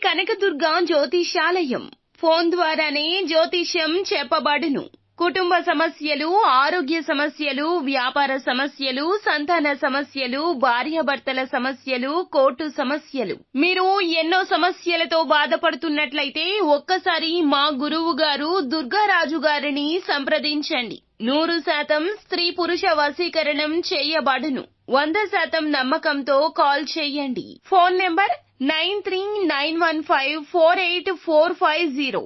Kanakadurga జ్యోతిషాలయం. Phone ద్వారానే జ్యోతిష్యం చెప్పబడును. కుటుంబ సమస్యలు, ఆరోగ్య సమస్యలు, వ్యాపార సమస్యలు, సంతాన సమస్యలు, భార్యాభర్తల సమస్యలు, కోర్టు సమస్యలు. మీరు ఎన్నో సమస్యలతో బాధపడుతున్నట్లయితే ఒక్కసారి మా గురువు గారు దుర్గారాజు గారిని సంప్రదించండి. 100% స్త్రీ పురుష వశీకరణం చేయబడును. 100% నమ్మకంతో కాల్ చేయండి. Phone number 9391548450.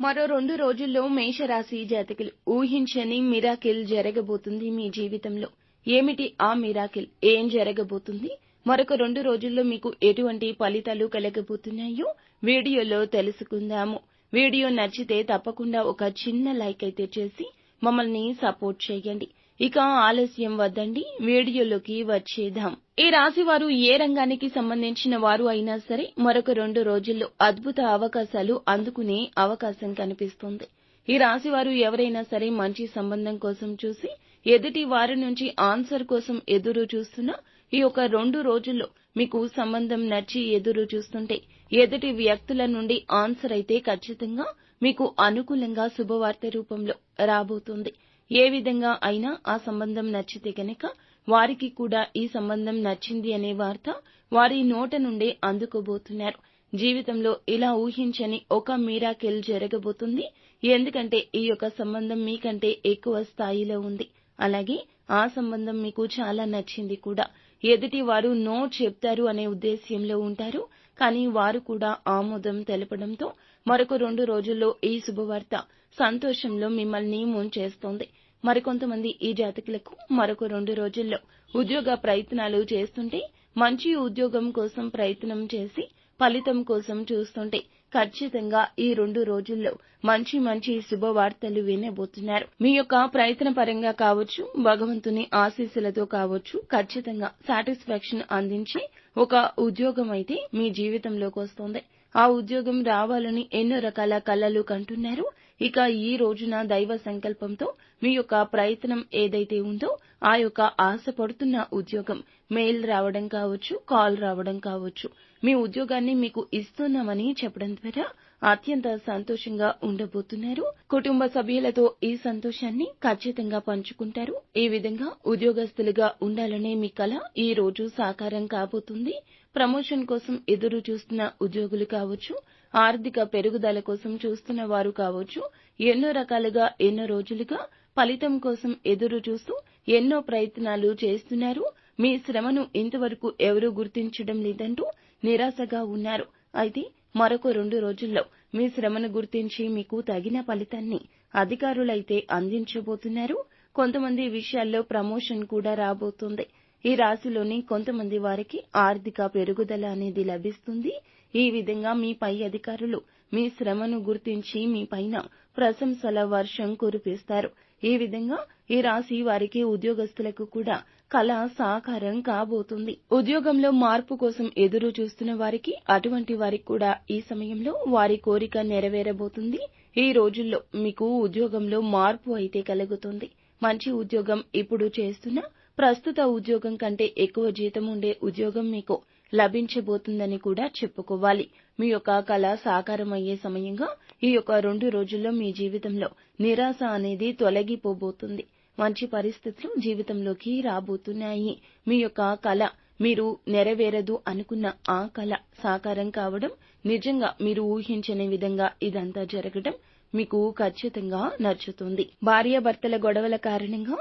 మరో 2 రోజుల్లో మేషరాశి జాతకులు ఊహించని మిరాకిల్ జరగబోతుంది మీ జీవితంలో. ఏమిటి ఆ మిరాకిల్? ఏం జరగబోతుంది? మరొక 2 రోజుల్లో మీకు ఎటువంటి ఫలితాలు కలగబోతున్నాయో వీడియోలో తెలుసుకుందాము. వీడియో నచ్చితే తప్పకుండా ఒక చిన్న లైక్ అయితే చేసి మమ్మల్ని సపోర్ట్ చేయండి. ఇక ఆలస్యం వద్దండి, వీడియోలోకి వచ్చేద్దాం. ఈ రాశి వారు ఏ రంగానికి సంబంధించిన వారు అయినా సరే మరొక 2 రోజుల్లో అద్భుత అవకాశాలు అందుకునే అవకాశం కనిపిస్తుంది. ఈ రాశి వారు ఎవరైనా సరే మంచి సంబంధం కోసం చూసి ఎదుటి వారి నుంచి ఆన్సర్ కోసం ఎదురు చూస్తున్నా ఈ ఒక 2 రోజుల్లో మీకు సంబంధం నచ్చి ఎదురు చూస్తుంటే ఎదుటి వ్యక్తుల నుండి ఆన్సర్ అయితే ఖచ్చితంగా మీకు అనుకూలంగా శుభవార్త రూపంలో రాబోతుంది. ఏ విధంగా అయినా ఆ సంబంధం నచ్చితే గనక వారికి కూడా ఈ సంబంధం నచ్చింది అనే వార్త వారి నోట నుండే అందుకోబోతున్నారు. జీవితంలో ఇలా ఊహించని ఒక మిరాకిల్ జరగబోతుంది. ఎందుకంటే ఈ యొక్క సంబంధం మీకంటే ఎక్కువ స్థాయిలో ఉంది. అలాగే ఆ సంబంధం మీకు చాలా నచ్చింది కూడా. ఎదుటి వారు నో చెప్తారు అనే ఉద్దేశ్యంలో ఉంటారు. కానీ వారు కూడా ఆమోదం తెలపడంతో మరొక 2 రోజుల్లో ఈ శుభవార్త సంతోషంలో మిమ్మల్ని ముంచేస్తోంది. మరికొంతమంది ఈ జాతకులకు మరొక 2 రోజుల్లో ఉద్యోగ ప్రయత్నాలు చేస్తుంటే మంచి ఉద్యోగం కోసం ప్రయత్నం చేసి ఫలితం కోసం చూస్తుంటే ఖచ్చితంగా ఈ 2 రోజుల్లో మంచి శుభవార్తలు వినబోతున్నారు. మీ యొక్క ప్రయత్న పరంగా కావచ్చు, భగవంతుని ఆశీస్సులతో కావచ్చు, ఖచ్చితంగా సాటిస్ఫాక్షన్ అందించి ఒక ఉద్యోగం అయితే మీ జీవితంలోకి వస్తుంది. ఆ ఉద్యోగం రావాలని ఎన్నో రకాల కలలు కంటున్నారు. ఇక ఈ రోజున దైవ సంకల్పంతో మీ యొక్క ప్రయత్నం ఏదైతే ఉందో ఆ యొక్క ఆశపడుతున్న ఉద్యోగం మెయిల్ రావడం కావచ్చు, కాల్ రావడం కావచ్చు, మీ ఉద్యోగాన్ని మీకు ఇస్తున్నామని చెప్పడం ద్వారా అత్యంత సంతోషంగా ఉండబోతున్నారు. కుటుంబ సభ్యులతో ఈ సంతోషాన్ని ఖచ్చితంగా పంచుకుంటారు. ఈ విధంగా ఉద్యోగస్తులుగా ఉండాలనే మీ కల ఈ రోజు సాకారం కాబోతుంది. ప్రమోషన్ కోసం ఎదురు చూస్తున్న ఉద్యోగులు కావచ్చు, ఆర్థిక పెరుగుదల కోసం చూస్తున్న వారు కావచ్చు, ఎన్నో రకాలుగా ఎన్నో రోజులుగా ఫలితం కోసం ఎదురు చూస్తూ ఎన్నో ప్రయత్నాలు చేస్తున్నారు. మీ శ్రమను ఇంతవరకు ఎవరూ గుర్తించడం లేదంటూ నిరాశగా ఉన్నారు. అయితే మరొక 2 రోజుల్లో మీ శ్రమను గుర్తించి మీకు తగిన ఫలితాన్ని అధికారులైతే అందించబోతున్నారు. కొంతమంది విషయాల్లో ప్రమోషన్ కూడా రాబోతుంది. ఈ రాశిలోని కొంతమంది వారికి ఆర్థిక పెరుగుదల అనేది లభిస్తుంది. ఈ విధంగా మీ పై అధికారులు మీ శ్రమను గుర్తించి మీ పైన ప్రశంసల వర్షం కురిపిస్తారు. ఈ విధంగా ఈ రాశి వారికి ఉద్యోగస్తులకు కూడా కల సాకారం కాబోతుంది. ఉద్యోగంలో మార్పు కోసం ఎదురు చూస్తున్న వారికి, అటువంటి వారికి కూడా ఈ సమయంలో వారి కోరిక నెరవేరబోతుంది. ఈ రోజుల్లో మీకు ఉద్యోగంలో మార్పు అయితే కలుగుతుంది. మంచి ఉద్యోగం ఇప్పుడు చేస్తున్న ప్రస్తుత ఉద్యోగం కంటే ఎక్కువ జీతం ఉండే ఉద్యోగం మీకు లభించబోతుందని కూడా చెప్పుకోవాలి. మీ యొక్క కల సాకారమయ్యే సమయంగా ఈ యొక్క 2 రోజుల్లో మీ జీవితంలో నిరాశ అనేది తొలగిపోబోతుంది. మంచి పరిస్థితులు జీవితంలోకి రాబోతున్నాయి. మీ యొక్క కల మీరు నెరవేరదు అనుకున్న ఆ కల సాకారం కావడం, నిజంగా మీరు ఊహించని విధంగా ఇదంతా జరగడం మీకు ఖచ్చితంగా నచ్చుతుంది. భార్యాభర్తల గొడవల కారణంగా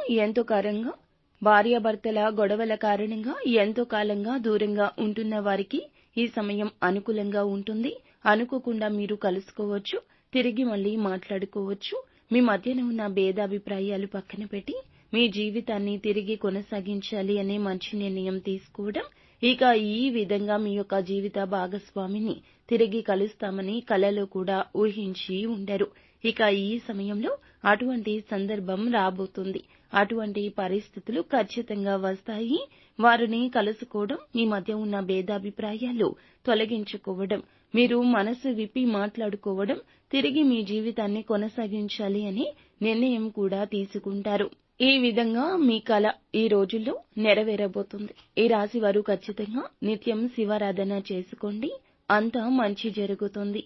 ఎంతో కాలంగా దూరంగా ఉంటున్న వారికి ఈ సమయం అనుకూలంగా ఉంటుంది. అనుకోకుండా మీరు కలుసుకోవచ్చు, తిరిగి మళ్ళీ మాట్లాడుకోవచ్చు. మీ మధ్యన ఉన్న భేదాభిప్రాయాలు పక్కన పెట్టి మీ జీవితాన్ని తిరిగి కొనసాగించాలి అనే మంచి నిర్ణయం తీసుకోవడం. ఇక ఈ విధంగా మీ యొక్క జీవిత భాగస్వామిని తిరిగి కలుస్తామని కలలో కూడా ఊహించి ఉండరు. ఇక ఈ సమయంలో అటువంటి సందర్భం రాబోతుంది. అటువంటి పరిస్థితులు ఖచ్చితంగా వస్తాయి. వారిని కలుసుకోవడం, మీ మధ్య ఉన్న భేదాభిప్రాయాలు తొలగించుకోవడం, మీరు మనసు విప్పి మాట్లాడుకోవడం, తిరిగి మీ జీవితాన్ని కొనసాగించాలి అనే నిర్ణయం కూడా తీసుకుంటారు. ఈ విధంగా మీ కల ఈ రోజుల్లో నెరవేరబోతుంది. ఈ రాశి వారు ఖచ్చితంగా నిత్యం శివారాధన చేసుకోండి. అంతా మంచి జరుగుతుంది.